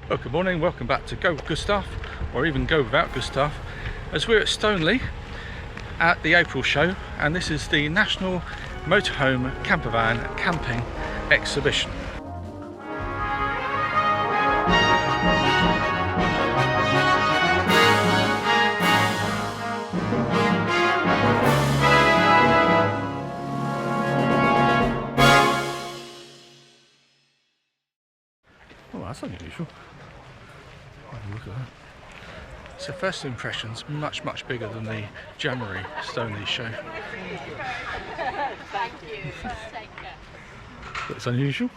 Well, good morning, welcome back to Go With Good Stuff, or even Go Without Good Stuff, as we're at Stoneleigh at the April show, and this is the National Motorhome Campervan Camping Exhibition. Oh, that's unusual. Have a look at that. So first impressions, much bigger than the January Stoneleigh show. Thank you. That's unusual.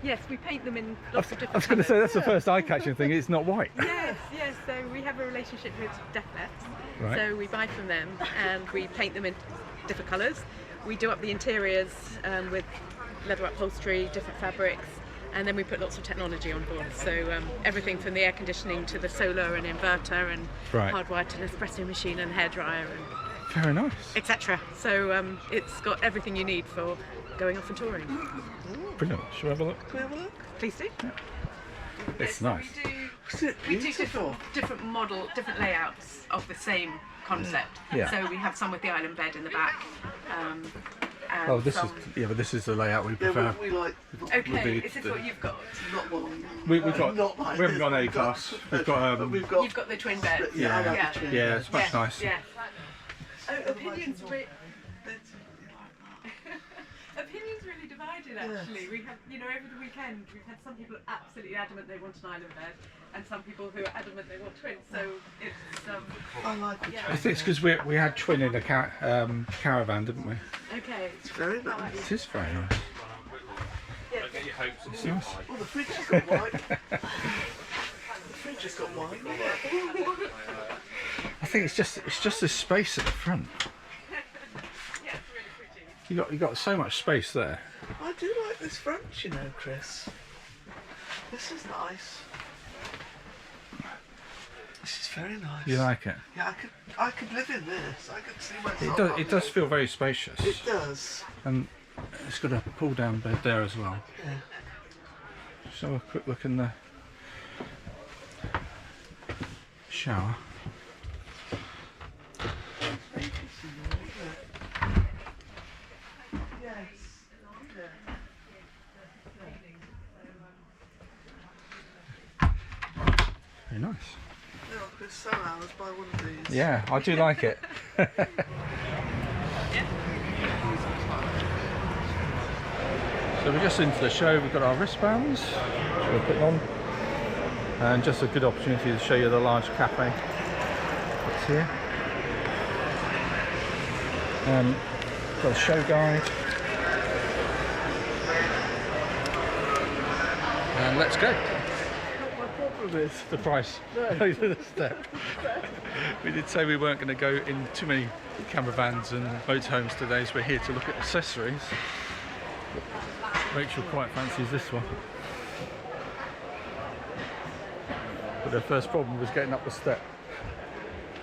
Yes, we paint them in lots of different I was going to say, that's the first eye-catching thing, it's not white. Yes, so we have a relationship with Deathlefts. Right. So we buy from them and we paint them in different colours. We do up the interiors with leather upholstery, different fabrics, and then we put lots of technology on board. So everything from the air conditioning to the solar and inverter and hardwired to an espresso machine and hairdryer and very nice, etc. So it's got everything you need for going off and touring. Brilliant. Shall we have a look? Can we have a look? Please do. Yeah. It's nice. We do different layouts of the same concept. Yeah. So we have some with the island bed in the back. Oh, this is but this is the layout we prefer. We like. Okay, is this what you've got? Not one. We haven't got an A class. We've got You've got the twin bed. yeah, it's much nicer. Yeah. Opinions really divided actually. We have, over the weekend we've had some people absolutely adamant they want an island bed, and some people who are adamant they want twins. So it's I like the I think it's because we had twin in a caravan, didn't we? okay. It's very nice. It is very nice. It's nice. Oh, the fridge has got white. The fridge has got white. I think it's just this space at the front. Yeah, it's really pretty. You got so much space there. I do like this front, Chris. This is nice. This is very nice. You like it? Yeah, I could live in this. I could see myself. It does feel very spacious. It does. And it's got a pull down bed there as well. Yeah. So a quick look in the shower. Very nice. No, Chris, so hours buy one of these. Yeah, I do like it. So we're just into the show. We've got our wristbands we're putting on, and just a good opportunity to show you the large cafe that's here. Got a show guide, and let's go. My problem is The price. The step. We did say we weren't going to go in too many campervans and motorhomes today, so we're here to look at accessories. Rachel quite fancies this one, but her first problem was getting up the step.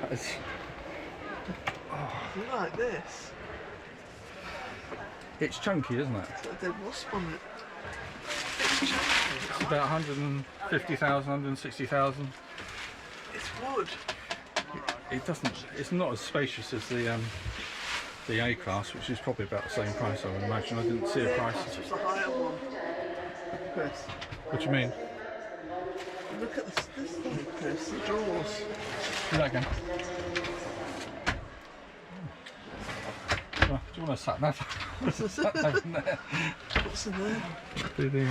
you like this. It's chunky, isn't it? There's wasp on it. It's about 150,000, 160,000. It's wood. It doesn't. It's not as spacious as the A class, which is probably about the same price, I would imagine. I didn't see a price. This was a higher one. Chris, What do you mean? look at this thing, Chris. The drawers. Do that again. Do you want to sat nav? What's the sat nav in there? What's in there? Do the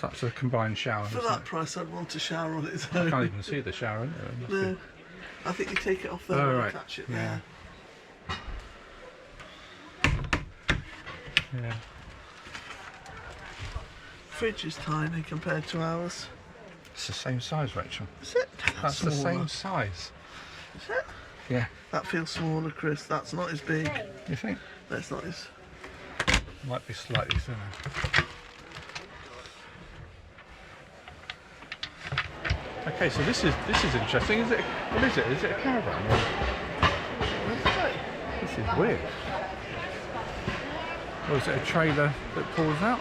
that's a combined shower. For isn't that it? price, I'd want a shower on its I own. can't even see the shower in there. It must No, I think you take it off there Oh, and right. attach it Yeah. there. Yeah. Fridge is tiny compared to ours. It's the same size, Rachel. Is it? That's the smaller. same size. Is it? Yeah. That feels smaller, Chris. That's not as big. You think? That's not as. Might be slightly thinner. Okay, so this is interesting. Is it? What is it? Is it a caravan? This is weird. Or is it a trailer that pulls out?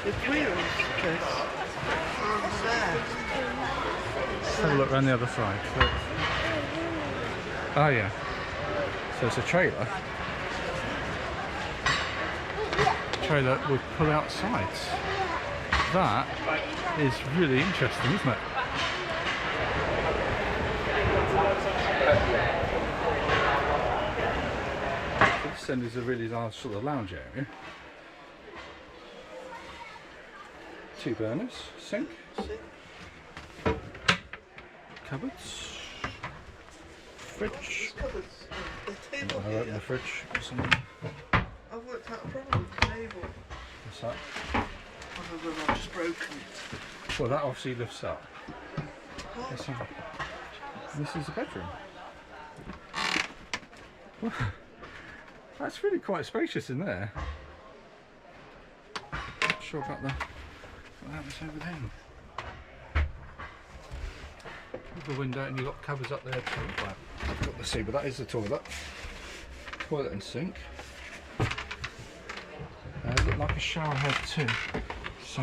The wheels, Chris, are on there. Let's have a look around the other side. So oh yeah. So it's a trailer. Trailer would pull out sides. That is really interesting, isn't it? This end is a really large sort of lounge area. 2 burners, sink, cupboards, fridge. I'll open the fridge. I've worked out a problem with the table. What's that? Other than I've just broken it. Well, that obviously lifts up. Let's have a- and this is the bedroom. Well, that's really quite spacious in there. Not sure about what happens over there. The window, and you've got cupboards up there too. Well, I've got to see, but that is the toilet. Toilet and sink. Look like a shower head too. So,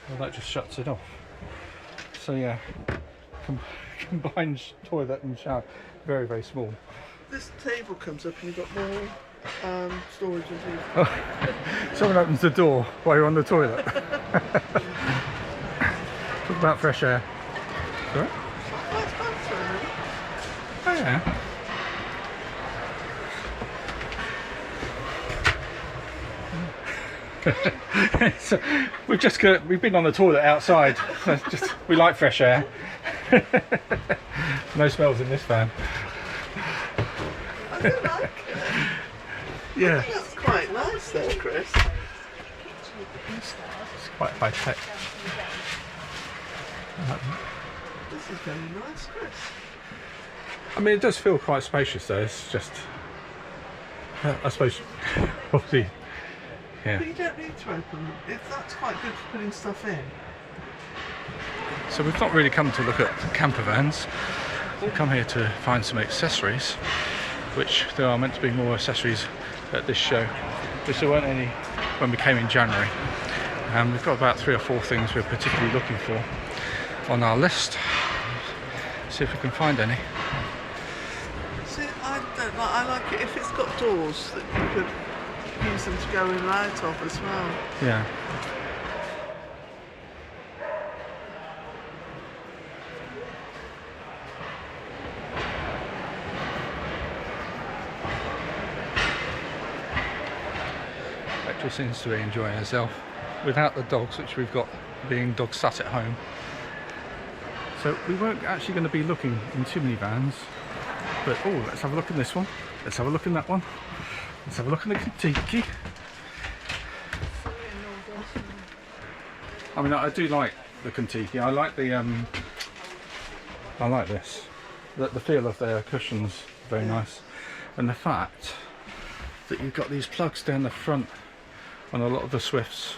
well, that just shuts it off. So yeah, combined toilet and shower, very, very small. This table comes up and you've got more storage and things. Oh, someone opens the door while you're on the toilet. Talk about fresh air. Sorry? Oh yeah. So we've been on the toilet outside. We like fresh air. No smells in this van. I don't like it. Yeah. I think that's quite nice though, Chris. It's quite high tech. This is very nice, Chris. I mean, it does feel quite spacious though. It's just, I suppose, obviously, yeah. But you don't need to open them. That's quite good for putting stuff in. So we've not really come to look at camper vans. We've come here to find some accessories, which there are meant to be more accessories at this show, which there weren't any when we came in January. We've got about 3 or 4 things we're particularly looking for on our list. See if we can find any. See, I don't like. I like it if it's got doors that you could use them to go in and out of as well. Yeah. Rachel seems to be enjoying herself without the dogs, which we've got being dog sat at home. So we weren't actually going to be looking in too many vans, but oh, let's have a look in this one. Let's have a look in that one. Let's have a look in the Kon-Tiki. I mean, I do like the Kon-Tiki. I like the I like this. The feel of their cushions, very nice, and the fact that you've got these plugs down the front on a lot of the Swifts,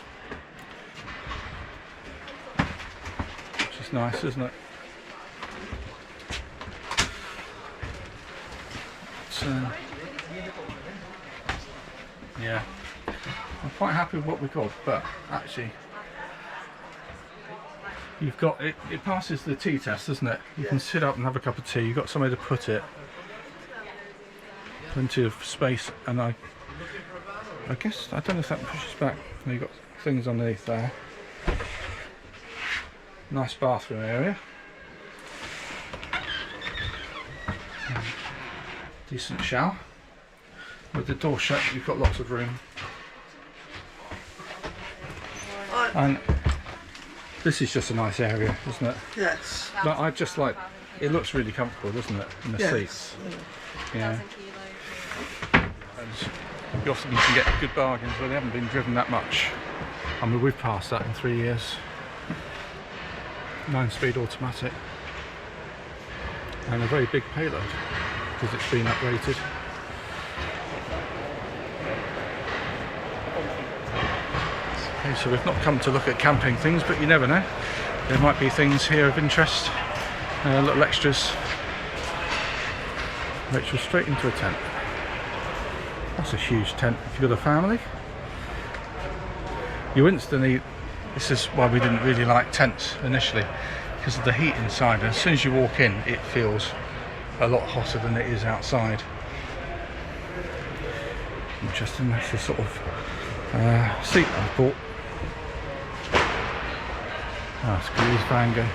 which is nice, isn't it? So, yeah, I'm quite happy with what we got, but actually, you've got it. It passes the tea test, doesn't it? You can sit up and have a cup of tea. You've got somewhere to put it, plenty of space, and I guess I don't know if that pushes back. You've got things underneath there. Nice bathroom area. Decent shower. With the door shut, you've got lots of room. And this is just a nice area, isn't it? Yes. But I just like, it looks really comfortable, doesn't it? In the Yes. seats. Yeah. And you often can get good bargains, but they haven't been driven that much. I mean, we've passed that in 3 years. 9-speed automatic. And a very big payload, because it's been uprated. Okay, so we've not come to look at camping things, but you never know. There might be things here of interest, little extras Rachel straight into a tent. That's a huge tent if you've got a family. You instantly, this is why we didn't really like tents initially, because of the heat inside, and as soon as you walk in it feels a lot hotter than it is outside. Interesting, that's the sort of seat I bought. Let's go with Vango.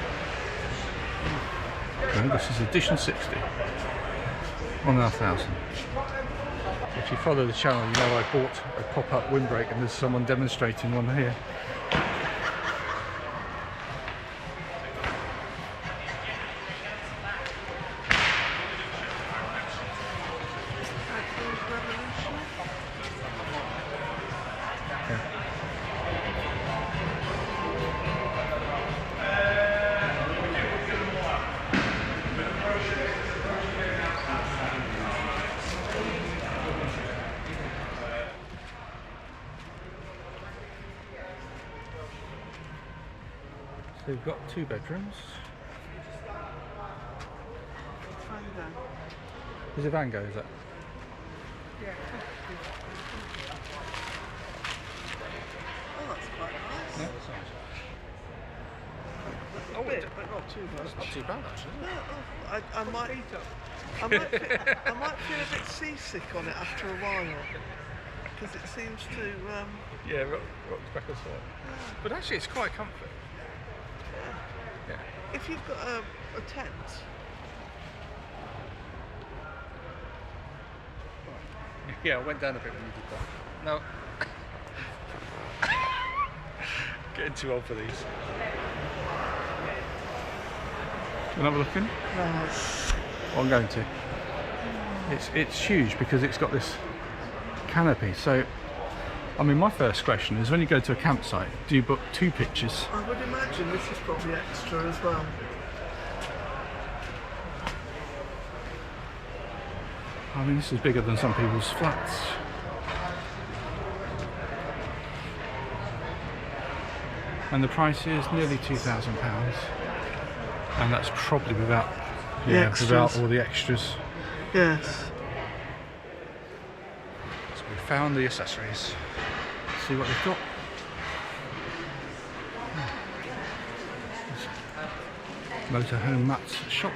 Okay, this is edition 60. 1,500. If you follow the channel, you know I bought a pop-up windbreak and there's someone demonstrating one here. So we've got 2 bedrooms. Is it Vango, is it? Yeah. Oh, that's quite nice. Yeah, that's nice. A bit, but not too much. It's not too bad actually, is it? I might feel a bit seasick on it after a while, because it seems to. Yeah, rocks back and forth. But actually, it's quite comfy. Yeah. If you've got a tent. Yeah, I went down a bit when you did that. No. Getting too old for these. Do you want to have a look in? No. Well, I'm going to. It's huge because it's got this canopy. So, I mean, my first question is, when you go to a campsite, do you book 2 pitches? I would imagine this is probably extra as well. I mean, this is bigger than some people's flats. And the price is nearly £2,000. And that's probably without, without all the extras. Yes. So we found the accessories. Let's see what they've got. Motorhome mats shop.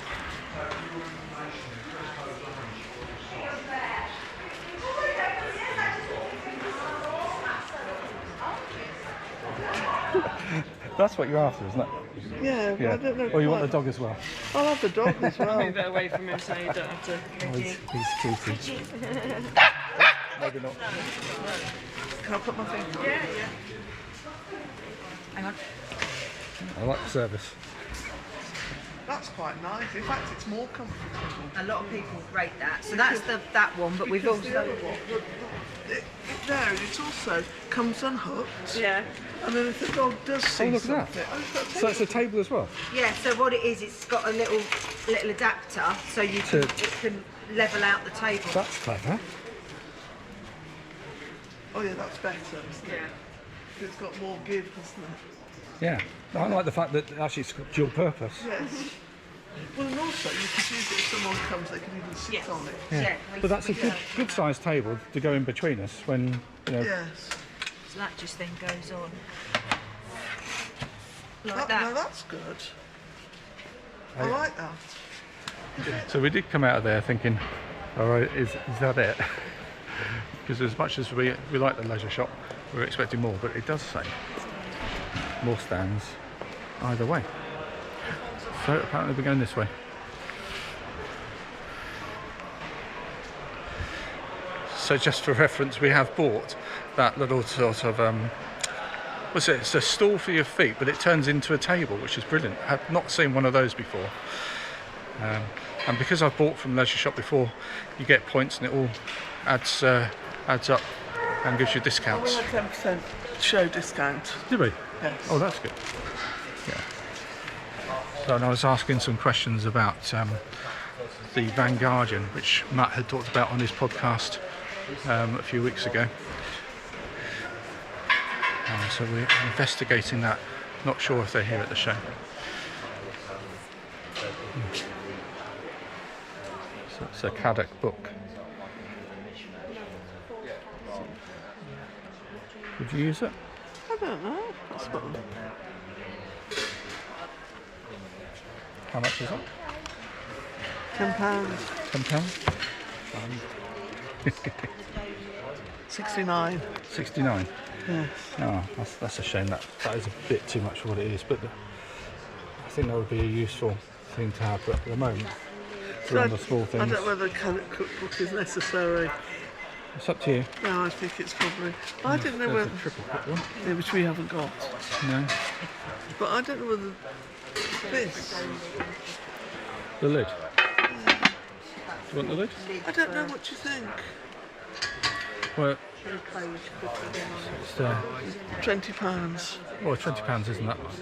That's what you're after, isn't it? Yeah, Yeah. I don't know. Or you want the quite. dog as well? I'll have the dog as well. Move it away from him so you don't have to. Oh, he's cheeky. Maybe not. Can I put my finger on? Yeah. Hang on. I like the service. That's quite nice. In fact, it's more comfortable. A lot of people rate that. So that's that one, but we've Because the also other one, it also comes unhooked. Yeah. And then if the dog does see look at that. something, So it's a table as well? yeah. So what it is, it's got a little adapter, so you can it can level out the table. That's clever. oh yeah, that's better, isn't it? Yeah. It's got more give, hasn't it? Yeah. I like the fact that actually it's got dual purpose. Yes. Well, and also you could use it if someone comes, they can even sit Yes. on it. Yeah. But that's a good sized table to go in between us when, you know. Yes. So that just then goes on like No, that. that's good. I like that. So we did come out of there thinking, all right, is that it? Because as much as we like the leisure shop, we were expecting more, but it does say more stands either way. So apparently we're going this way. So just for reference, we have bought that little sort of what's it? It's a stool for your feet, but it turns into a table, which is brilliant. I've not seen one of those before. And because I've bought from leisure shop before, you get points and it all adds up and gives you We discounts. had 10% show discount. Did we? Yes. Oh, that's good. Yeah. So and I was asking some questions about the Vanguardian, which Matt had talked about on his podcast a few weeks ago. So we're investigating that. Not sure if they're here at the show. So It's a Caddock book. Would you use it? I don't know. That's what How much is it? £10. £10? 69. 69. Yes. Oh, that's a shame. That is a bit too much for what it is, but I think that would be a useful thing to have. But at the moment, So we're on the small I things. don't know whether a Caddock cookbook is necessary. It's up to you. No, I think it's probably. I didn't know There's whether. a triple cut one. Yeah, which we haven't got. No, But I don't know whether this. the lid. Do you want the lid? I don't know what you think. Well, it's £20. well, £20 isn't that much.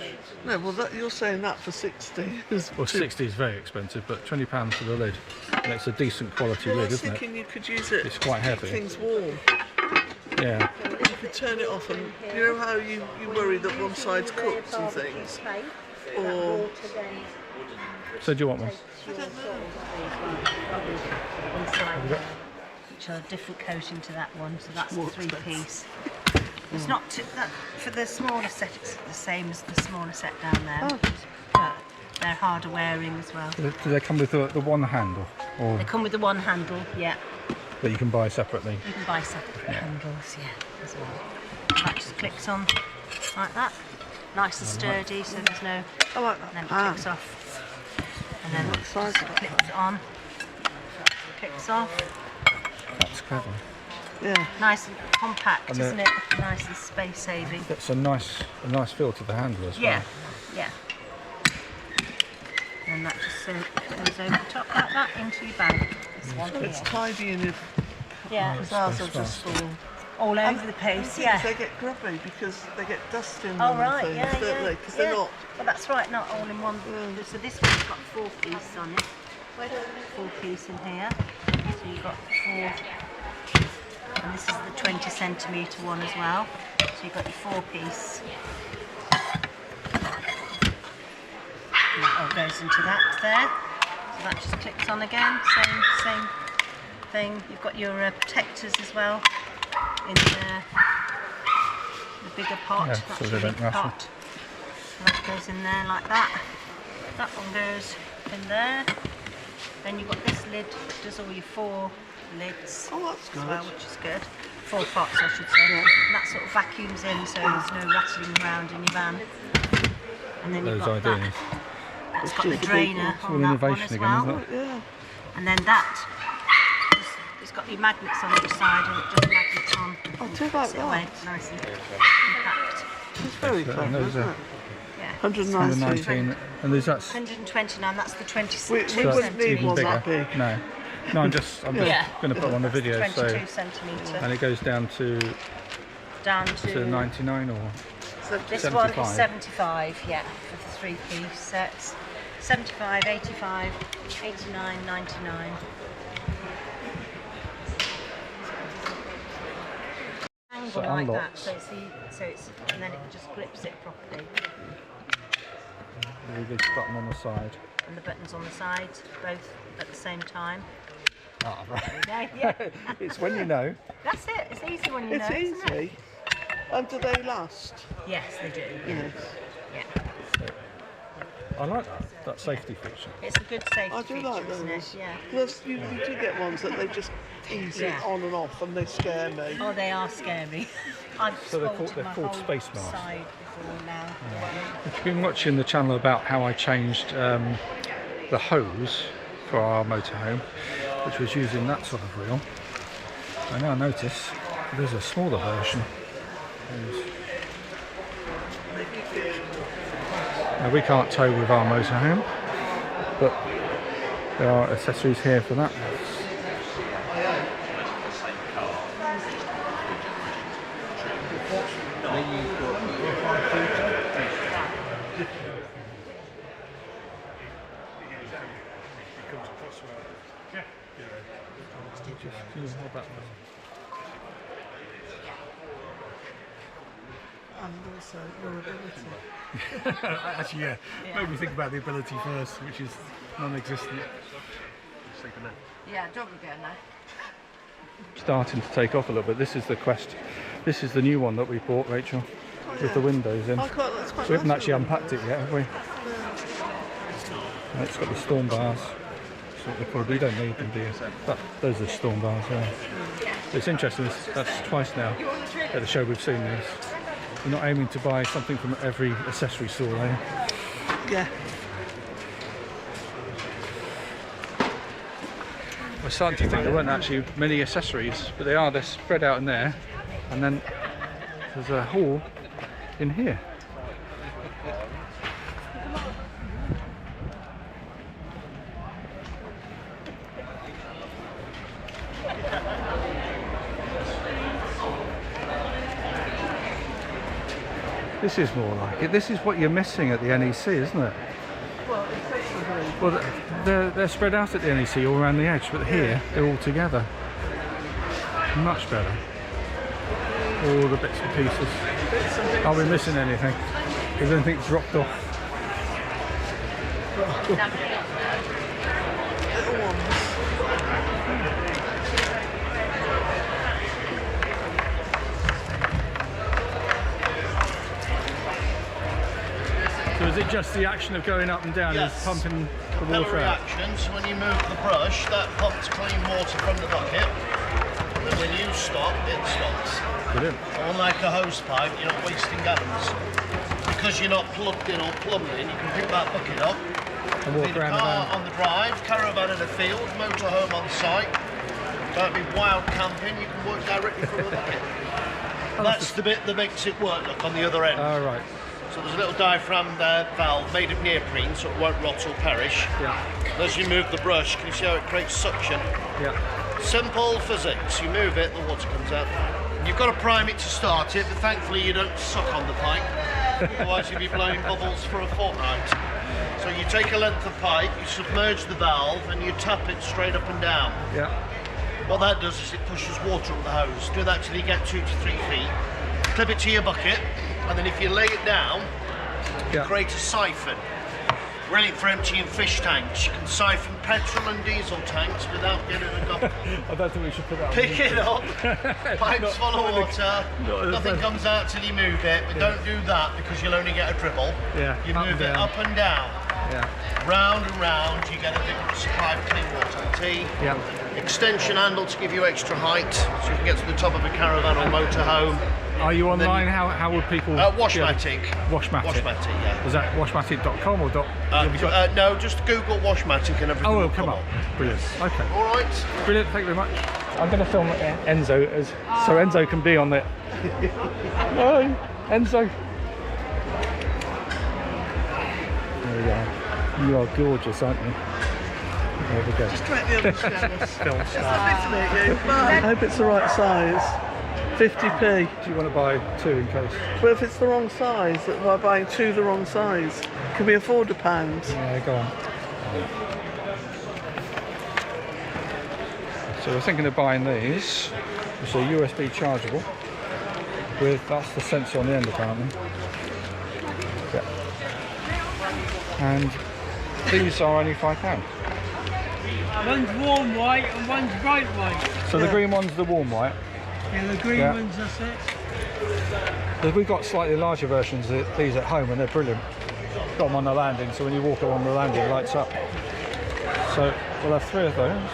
No, well, you're saying that for 60 is Well, too- 60 is very expensive, but £20 for the lid. And it's a decent quality Well, I lid, was isn't it? thinking you could use it. It's quite to keep heavy. Things warm. Yeah. You could turn it off, and you know how you worry that one side's cooked and things, or So do you want one? I don't know. Inside, which are a different coating to that one, so that's a 3-piece. It's not that for the smaller set. It's the same as the smaller set down there, but they're harder wearing as well. Do they come with the one handle, or They come with the one handle, yeah. that you can buy separately? You can buy separate handles, yeah, as well. That just clicks on like that. Nice and sturdy, so there's no. I like And then that. it clicks off. And then it size just is that? clicks on. Clicks off. That's clever. Yeah. Nice and compact, And the- isn't it? Nice and space saving. That's a nice feel to the handle as well. Yeah, yeah. And that just goes over the top like that into your bag. This one It's here. tidy and Yeah, because ours are just full. all over the place. Yeah. They get grubby because they get dust in them Oh and right, things, yeah, don't yeah. they? Because yeah. they're not. Well, that's right, not all in one. So this one's got 4-piece on it. 4-piece in here. So you've got 4. And this is the 20cm one as well. So you've got your 4-piece. And that all goes into that there. So that just clicks on again. Same thing. You've got your protectors as well in there. The bigger pot. Yeah, That's so your they don't big rattle. pot. So that goes in there like that. That one goes in there. Then you've got this lid that does all your 4 lids Oh, that's as good. well, which is good. 4 pots, I should say. And that sort of vacuums in, so there's no rattling around in your van. And then you've Those got ideas. that. That's got Which the is the big drainer one. It's all on that one innovation as again, well. isn't it? Yeah. And then that, it's got your magnets on either side, and it just magnets on. I do like Puts it away that. nice and compact. It's very And clever, those isn't are it? Yeah. 190. 119, and there's that's 129, that's the 20 We wouldn't need even one bigger. that big. No, I'm just Yeah. going to put on the video. 22 So, centimetre. and it goes down to Down to 99 or this 75. one is 75, yeah, for the 3-piece sets. 75, 85, 89, 99. Angle So like that, unlocks. so it's and then it just grips it properly. the big button on the side. And the buttons on the sides, both at the same time. Ah, right. Yeah, It's when you know. that's it. It's easy when you It's know, isn't it? easy. And do they last? Yes, they do. Yes. Yeah. I like that safety feature. It's a good safety I do feature, like isn't those. it? Yeah. Because you do get ones that they just easy Yeah. on and off and they scare me. Oh, they are scary. I've So they're spotted called my Space whole Masks. side before now. I've been watching the channel about how I changed the hose for our motorhome, which was using that sort of reel. I now notice there's a smaller version. Now, we can't tow with our motorhome, but there are accessories here for that. And also durability. Actually, yeah. Made me think about the ability first, which is non-existent. sleeping there. Yeah, dog will go now. Starting to take off a little bit. This is the Quest. This is the new one that we bought, Rachel, with the windows in. That's quite We haven't nice actually with unpacked it yet, have we? And it's got the storm bars. So they probably don't need them, do you? But those are storm bars, yeah. It's interesting, that's twice now at the show we've seen these. You're not aiming to buy something from every accessory store, eh? Yeah. We're starting to think there weren't actually many accessories, but they are. They're spread out in there, and then there's a hall in here. This is more like it. This is what you're missing at the NEC, isn't it? Well, accessories. Well, they're spread out at the NEC all around the edge, but here they're all together. Much better. All the bits and pieces. Are we missing anything? Has anything dropped off? Little ones. So is it just the action of going up and down, Yes. is pumping the Capillary water out? action, so when you move the brush, that pumps clean water from the bucket. And when you stop, it stops. Brilliant. Unlike a hose pipe, you're not wasting gallons. Because you're not plugged in or plumbed in, you can pick that bucket up. And walk Leave the around the car van. on the drive, caravan in the field, motorhome on site. Don't be wild camping, you can work directly from the bucket. That's the bit that makes it work, look, on the other end. Oh, right. So there's a little diaphragm there, valve made of neoprene, so it won't rot or perish. Yeah. As you move the brush, can you see how it creates suction? Yeah. Simple physics. You move it, the water comes out. You've got to prime it to start it, but thankfully you don't suck on the pipe. Otherwise you'd be blowing bubbles for a fortnight. So you take a length of pipe, you submerge the valve, and you tap it straight up and down. Yeah. What that does is it pushes water up the hose. Do that till you get 2 to 3 feet. Clip it to your bucket, and then if you lay it down, Yeah. create a siphon. Brilliant for emptying fish tanks. You can siphon petrol and diesel tanks without getting a gobble. I don't think we should put that on. Pick it up, pipes Not- full of not in the- water, not in the nothing front. comes out till you move it, but don't do that because you'll only get a dribble. Yeah, You up and move it down. up and down, Yeah. round and round, you get a big supply of clean water. Tea. Yeah. Extension handle to give you extra height, so you can get to the top of a caravan or motorhome. Are you then online? you- How would people... be able to- Washmatic. Washmatic. Washmatic, yeah. Is that washmatic.com or dot... have you got- No, just Google Washmatic and everything Oh, will it'll come up. Brilliant. Okay. All right. Brilliant. Thank you very much. I'm going to film Enzo so Enzo can be on it. Hi, Enzo. There we go. You are gorgeous, aren't you? There we go. Just to make the others jealous. Film It's star. lovely to meet you. Bye. I hope it's the right size. 50p. Do you want to buy two in case? But if it's the wrong size, that by buying two the wrong size, can we afford £1? Yeah, go on. So we're thinking of buying these. It's a USB chargeable with, that's the sensor on the end apparently. Yeah. And these are only £5. One's warm white and one's bright white. So the green one's the warm white. Yeah, the green Yeah. ones, that's it. But we've got slightly larger versions of these at home and they're brilliant. Got them on the landing, so when you walk along the landing it lights up. So we'll have 3 of those.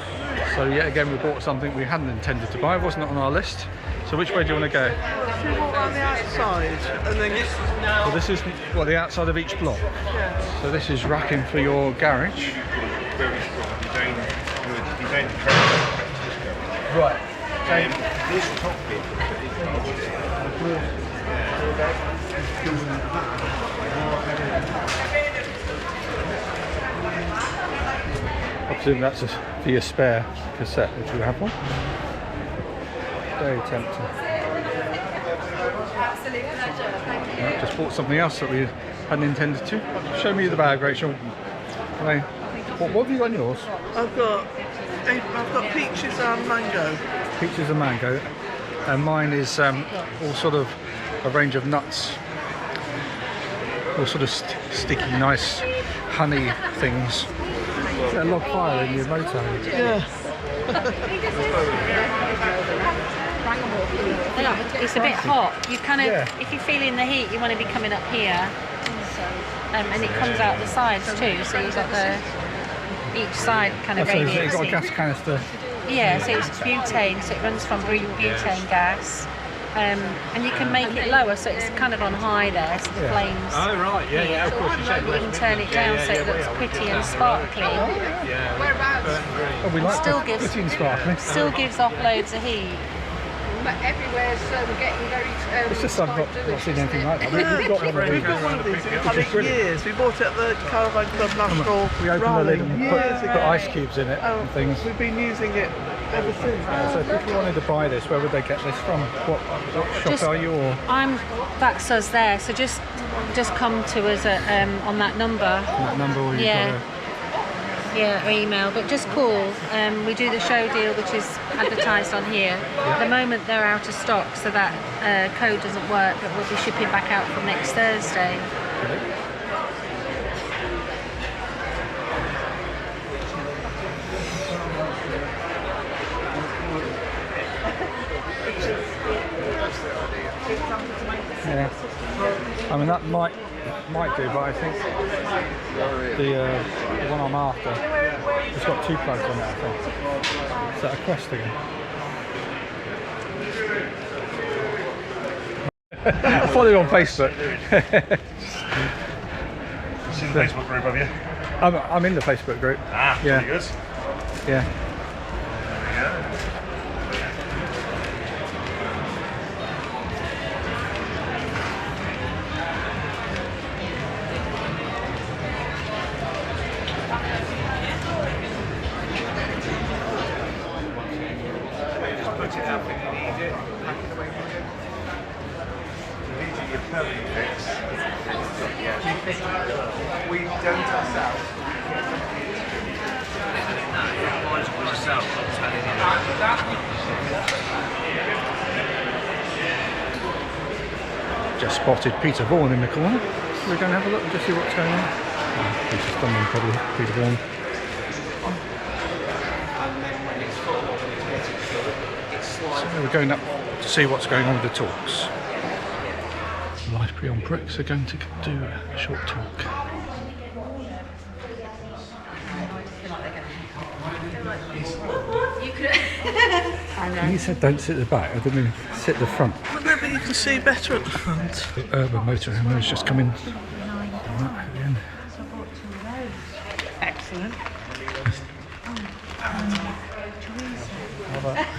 So yet again we bought something we hadn't intended to buy, it wasn't on our list. So which way do you want to go? If you walk around the outside and then get... Well, this is the outside of each block. Yeah. So this is racking for your garage. Right. This top bit I presume that's for your spare cassette, if you have one. Very tempting. Absolute pleasure, thank you. Right, just bought something else that we hadn't intended to. Show me the bag, Rachel. Right. What have you got in yours? I've got peaches and mango. Peaches and mango. And mine is all sort of a range of nuts. All sort of sticky, nice honey things. Is there a log fire in your motor? Yeah. It's a bit hot. You kind of, if you're feeling the heat, you want to be coming up here. And it comes out the sides too, so you've got each side kind of radiating. So you've got a gas canister. Yeah, so it's butane, so it runs from butane gas. And you can make it lower, so it's kind of on high there, so the flames. Oh right, yeah, of course. You can turn it down so it looks pretty and sparkly. Oh, we like Still pretty and sparkly. Still gives off loads of heat. Everywhere's getting very. It's just I've not seen anything like that. We've got one of We've got one of these. We've had it years. We bought it at the Caravan Club National. We opened the lid and put ice cubes in it and things. We've been using it ever since. So if people wanted to buy this, where would they get this from? What shop are you? Or That's us there. So just come to us on that number. That number, or or email, but just call. We do the show deal, which is advertised on here. At the moment they're out of stock, so that code doesn't work, but we'll be shipping back out from next Thursday. Yeah. I mean that might do, but I think the one I'm after, it's got 2 plugs on it, I think. Is that a Quest again? I follow you on Facebook. It's in the Facebook group, have you? I'm in the Facebook group. Ah, yeah. pretty good. Yeah. We don't ourselves. Just spotted Peter Vaughan in the corner. So we're going to have a look and just see what's going on. Peter's stumbling probably, Peter Vaughan. So we're going up to see what's going on with the talks. Life Beyond Bricks are going to do a short talk. He said don't sit at the back, I didn't mean sit at the front. Well, no, but you can see better at the front. The urban motorhome has just come in. Excellent.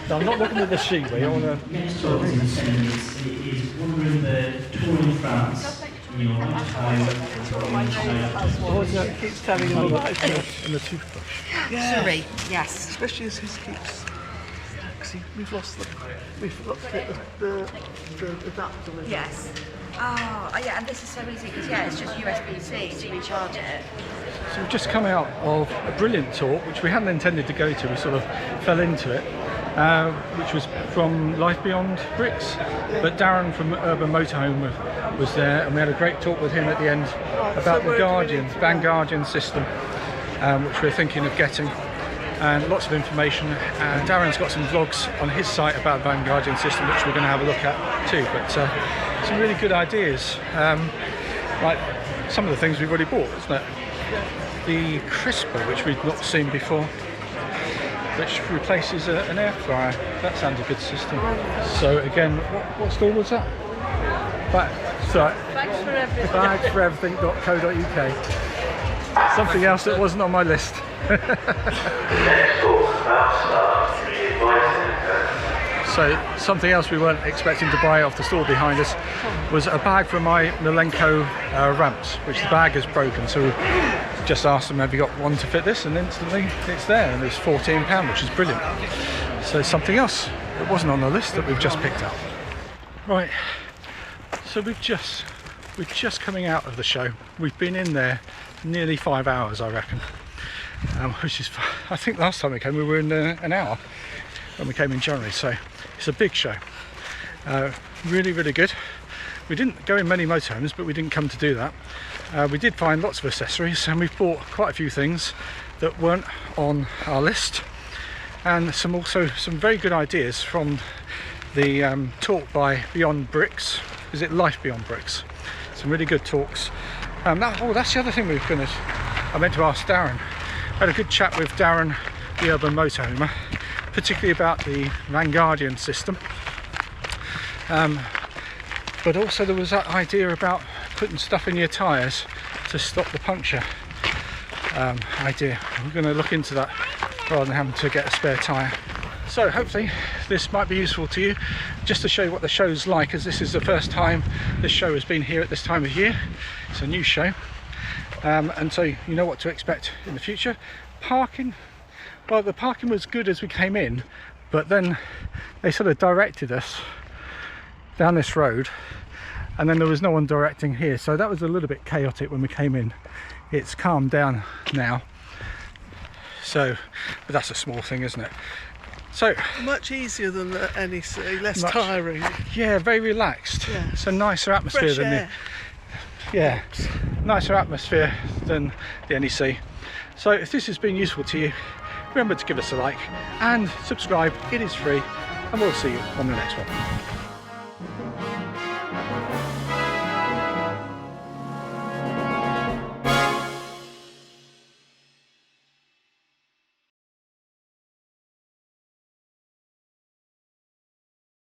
I'm not looking at the sheet, but I want to. Miscellaneous is one room there, tour in France. It keeps telling him about it. And the toothbrush. Yeah. Sorry, yes. Especially as his keeps. See, we've lost the adapter. With Yes. Oh, yeah, and this is so easy because it's just USB-C to recharge it. So we've just come out of a brilliant talk, which we hadn't intended to go to. We sort of fell into it, which was from Life Beyond Bricks. But Darran from Urban Motorhome was there, and we had a great talk with him at the end about the Van Guardian system, which we're thinking of getting. And lots of information, and Darran's got some vlogs on his site about the Van Guardian system, which we're going to have a look at too. But some really good ideas, like some of the things we've already bought, isn't it? The crisper, which we've not seen before, which replaces an air fryer. That sounds a good system. So again, what store was that? Bagsforeverything.co.uk. Something else that wasn't on my list. So something else we weren't expecting to buy off the store behind us was a bag for my Milenko ramps, which the bag is broken. So we just asked them, have you got one to fit this? And instantly it's there, and it's £14, which is brilliant. So something else that wasn't on the list that we've just picked up. Right, so we're just coming out of the show. We've been in there nearly 5 hours, I reckon. Which is, I think last time we came we were in an hour when we came in January, so it's a big show. Really good. We didn't go in many motorhomes, but we didn't come to do that. We did find lots of accessories, and we've bought quite a few things, that weren't on our list, and also some very good ideas from the talk by Beyond Bricks. Is it Life Beyond Bricks? Some really good talks. That's the other thing I meant to ask Darran. I had a good chat with Darran, the urban motorhomer, particularly about the Vanguardian system. But also there was that idea about putting stuff in your tyres to stop the puncture idea. We're going to look into that rather than having to get a spare tyre. So hopefully this might be useful to you, just to show you what the show's like, as this is the first time this show has been here at this time of year. It's a new show, and so you know what to expect in the future. Parking, well, the parking was good as we came in, but then they sort of directed us down this road, and then there was no one directing here, so that was a little bit chaotic when we came in. It's calmed down now, so, but that's a small thing, isn't it? So much easier than the NEC, less tiring. Yeah, very relaxed. Yeah. It's a nicer atmosphere Fresh than air. Nicer atmosphere than the NEC. So if this has been useful to you, remember to give us a like and subscribe. It is free, and we'll see you on the next one.